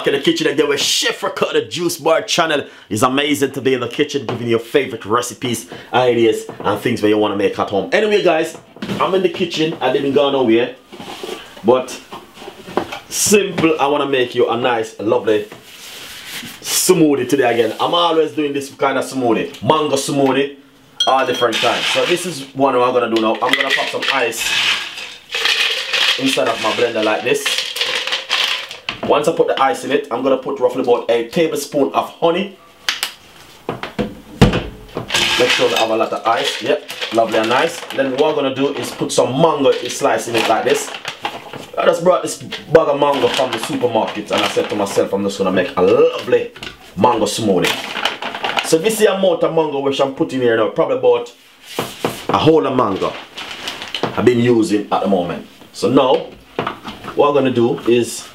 In the kitchen again with Chef Ricardo Juice Bar channel. It's amazing to be in the kitchen giving you your favorite recipes, ideas and things that you want to make at home. Anyway guys, I'm in the kitchen. I didn't go nowhere, but simple, I want to make you a nice lovely smoothie today again. I'm always doing this kind of smoothie, mango smoothie, all different kinds. So this is one I'm going to do now. I'm going to pop some ice inside of my blender like this. Once I put the ice in it, I'm going to put roughly about a tablespoon of honey. Make sure that I have a lot of ice. Yep, lovely and nice. Then what I'm going to do is put some mango slice in it like this. I just brought this bag of mango from the supermarket and I said to myself, I'm just going to make a lovely mango smoothie. So this is the amount of mango which I'm putting here now, probably about a whole of mango I've been using at the moment. So now, what I'm going to do is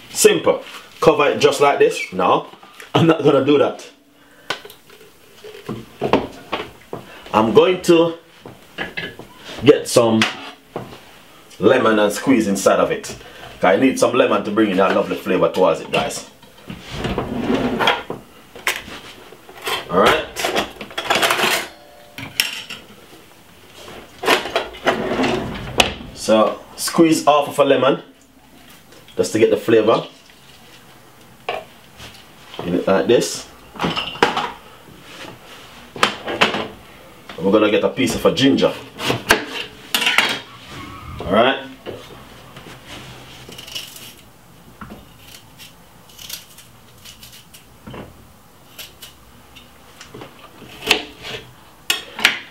simple. Cover it just like this. No, I'm not going to do that. I'm going to get some lemon and squeeze inside of it. I need some lemon to bring in that lovely flavor towards it, guys. Alright. So squeeze half of a lemon just to get the flavor. In it like this. And we're gonna get a piece of a ginger. Alright.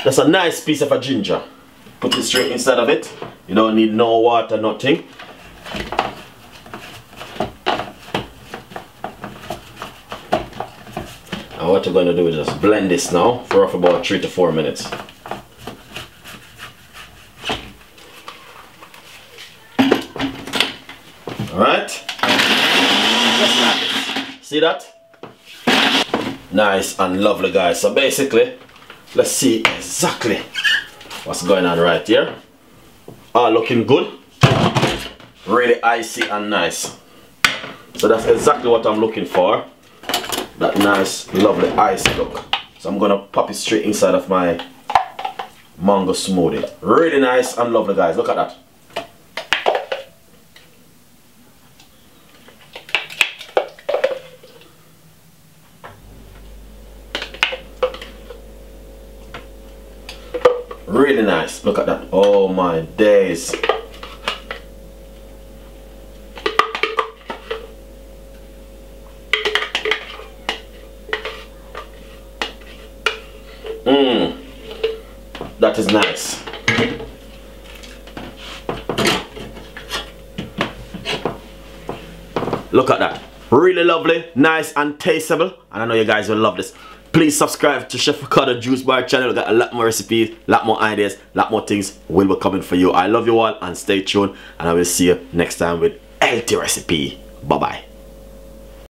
That's a nice piece of a ginger. Put it straight inside of it. You don't need no water, nothing. And what we're going to do is just blend this now for roughly about 3 to 4 minutes. Alright. Just like this. See that? Nice and lovely, guys. So basically, let's see exactly what's going on right here. Ah, looking good. Really icy and nice. So that's exactly what I'm looking for. That nice, lovely ice look. So I'm gonna pop it straight inside of my mango smoothie. Really nice and lovely, guys. Look at that. Really nice. Look at that. Oh my days. That is nice. Look at that. Really lovely, nice and tasteable. And I know you guys will love this. Please subscribe to Chef Ricardo Juice Bar channel. We got a lot more recipes, a lot more ideas, a lot more things will be coming for you. I love you all and stay tuned. And I will see you next time with healthy recipe. Bye bye.